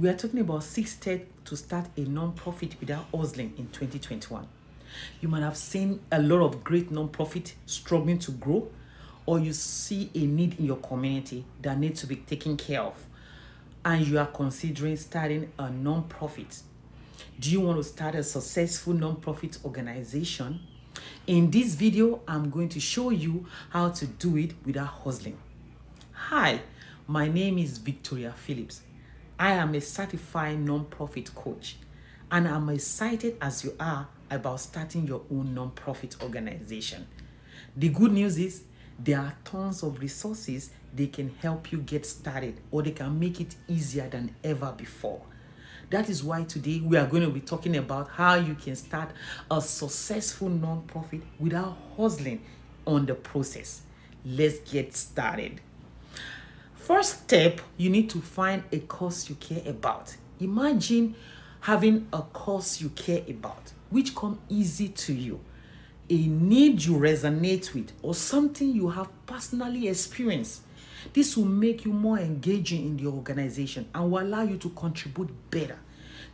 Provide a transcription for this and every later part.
We are talking about 6 steps to start a non-profit without hustling in 2021. You might have seen a lot of great non-profit struggling to grow, or you see a need in your community that needs to be taken care of, and you are considering starting a non-profit. Do you want to start a successful non-profit organization? In this video, I'm going to show you how to do it without hustling. Hi, my name is Victoria Phillips. I am a certified non-profit coach, and I'm excited as you are about starting your own non-profit organization. The good news is there are tons of resources they can help you get started, or they can make it easier than ever before. That is why today we are going to be talking about how you can start a successful non-profit without hustling on the process. Let's get started. First step, you need to find a cause you care about. Imagine having a cause you care about, which comes easy to you, a need you resonate with, or something you have personally experienced. This will make you more engaging in the organization and will allow you to contribute better.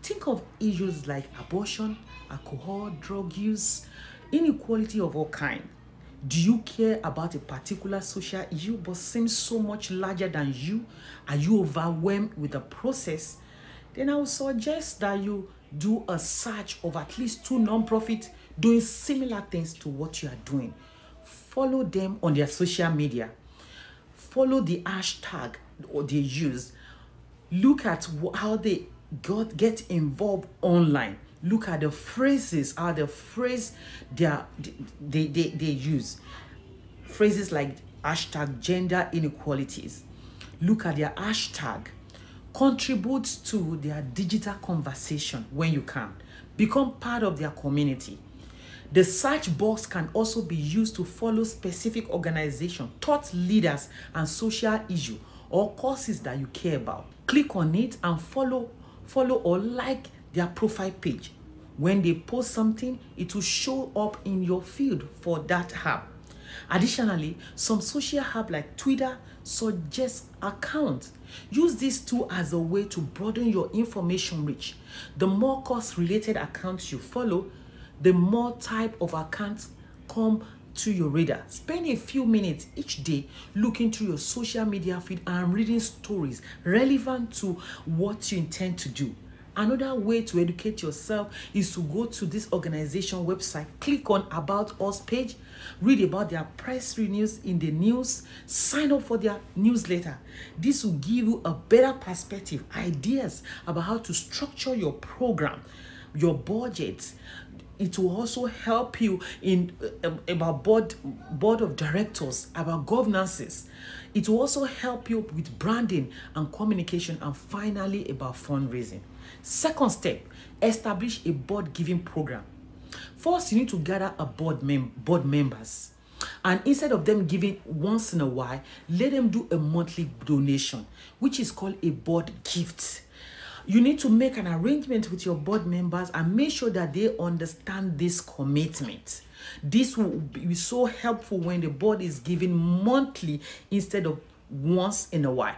Think of issues like abortion, alcohol, drug use, inequality of all kinds. Do you care about a particular social issue but seems so much larger than you? Are you overwhelmed with the process? Then I would suggest that you do a search of at least 2 nonprofits doing similar things to what you are doing. Follow them on their social media. Follow the hashtag or they use. Look at how they get involved online. Look at the phrases, how the phrase they use. Phrases like hashtag gender inequalities. Look at their hashtag. Contribute to their digital conversation when you can. Become part of their community. The search box can also be used to follow specific organizations, thought leaders, and social issues or causes that you care about. Click on it and follow or like their profile page. When they post something, it will show up in your feed for that app. Additionally, some social apps like Twitter suggest accounts. Use these two as a way to broaden your information reach. The more cause-related accounts you follow, the more type of accounts come to your radar. Spend a few minutes each day looking through your social media feed and reading stories relevant to what you intend to do. Another way to educate yourself is to go to this organization website, click on About Us page, read about their press release in the news, sign up for their newsletter. This will give you a better perspective, ideas about how to structure your program, your budget. It will also help you in about board of directors, about governances. It will also help you with branding and communication, and finally about fundraising. Second step, establish a board giving program. First, you need to gather a board members, and instead of them giving once in a while, let them do a monthly donation, which is called a board gift. You need to make an arrangement with your board members and make sure that they understand this commitment. This will be so helpful when the board is giving monthly instead of once in a while.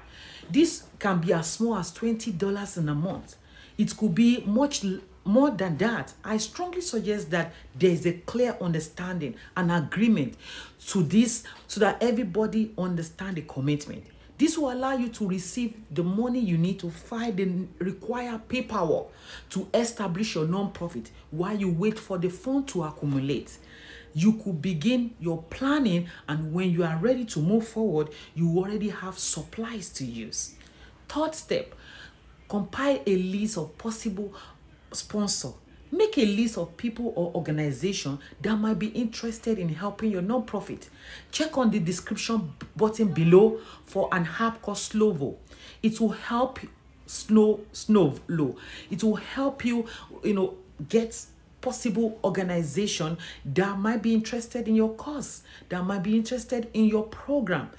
This can be as small as $20 in a month. It could be much more than that. I strongly suggest that there is a clear understanding and agreement to this so that everybody understands the commitment. This will allow you to receive the money you need to file the required paperwork to establish your nonprofit while you wait for the fund to accumulate. You could begin your planning, and when you are ready to move forward, you already have supplies to use. Third step, compile a list of possible sponsors. Make a list of people or organizations that might be interested in helping your nonprofit. Check on the description button below for an app called Slovo. It will help It will help you, get possible organization that might be interested in your cause, that might be interested in your program.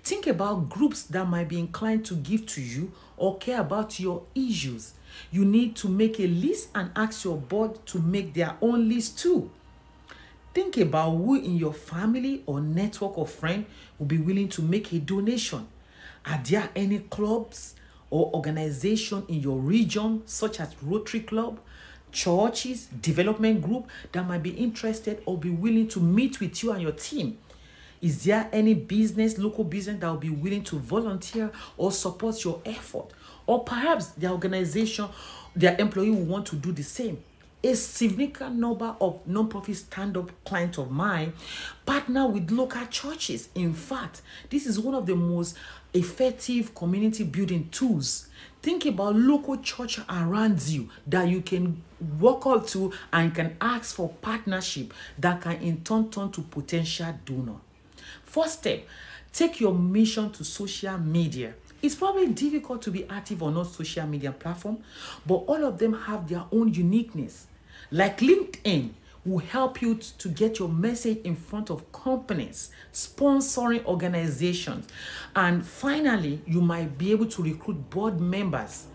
Think about groups that might be inclined to give to you or care about your issues. You need to make a list and ask your board to make their own list too. Think about who in your family or network of friends will be willing to make a donation. Are there any clubs or organization in your region, such as Rotary Club, churches, development group that might be interested or be willing to meet with you and your team? Is there any business, local business, that will be willing to volunteer or support your effort? Or perhaps the organization, their employee will want to do the same. A significant number of nonprofit stand-up clients of mine partner with local churches. In fact, this is one of the most effective community building tools. Think about local church around you that you can walk up to and can ask for partnership that can in turn turn to potential donor. First step, take your mission to social media. It's probably difficult to be active on all social media platforms, but all of them have their own uniqueness. Like LinkedIn will help you to get your message in front of companies, sponsoring organizations, and finally, you might be able to recruit board members.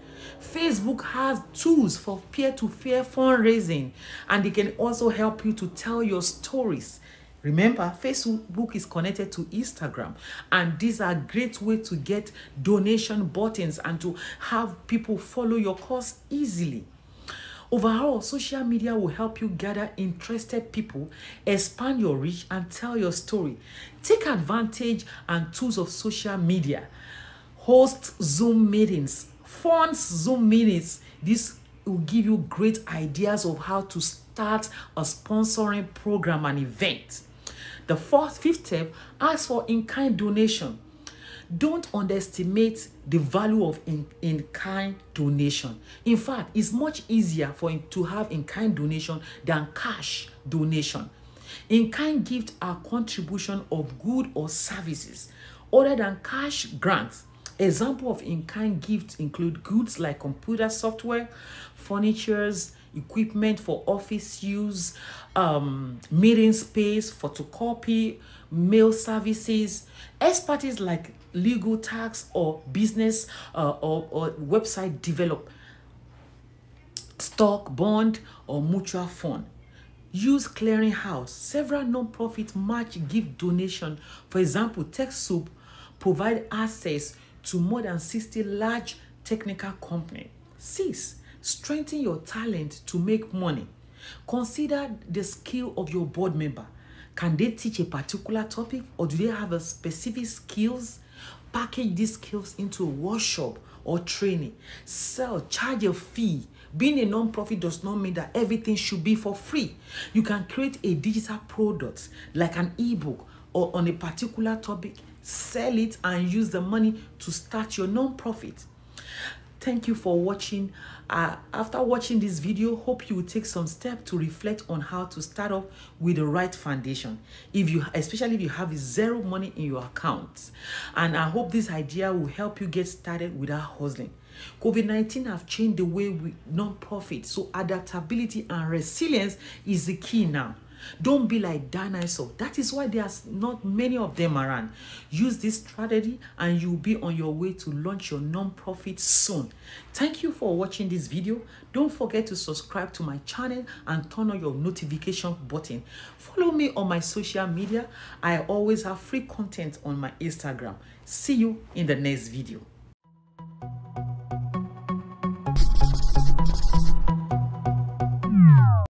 Facebook has tools for peer-to-peer fundraising, and they can also help you to tell your stories. Remember, Facebook is connected to Instagram, and these are great ways to get donation buttons and to have people follow your cause easily. Overall, social media will help you gather interested people, expand your reach, and tell your story. Take advantage and tools of social media. Host Zoom meetings, fund Zoom meetings. This will give you great ideas of how to start a sponsoring program and event. The fifth step, ask for in-kind donation. Don't underestimate the value of in-kind donation. In fact, it's much easier to have in-kind donation than cash donation. In-kind gifts are contribution of goods or services other than cash grants. Examples of in-kind gifts include goods like computer software, furniture, equipment for office use, meeting space, photocopy, mail services, expertise like legal, tax, or business or website develop, stock, bond, or mutual fund. Use clearinghouse. Several non-profit match gift donation. For example, TechSoup provide access to more than 60 large technical companies. 6. Strengthen your talent to make money. Consider the skill of your board member. Can they teach a particular topic, or do they have a specific skills? Package these skills into a workshop or training. Sell, charge a fee. Being a non-profit does not mean that everything should be for free. You can create a digital product like an ebook or on a particular topic, sell it, and use the money to start your non-profit. Thank you for watching. After watching this video, hope you will take some steps to reflect on how to start off with the right foundation. Especially if you have zero money in your account. And I hope this idea will help you get started without hustling. COVID-19 have changed the way we non-profit, so adaptability and resilience is the key now. Don't be like dinosaur. That is why there's not many of them around. Use this strategy and you'll be on your way to launch your non-profit soon. Thank you for watching this video. Don't forget to subscribe to my channel and turn on your notification button. Follow me on my social media. I always have free content on my Instagram. See you in the next video.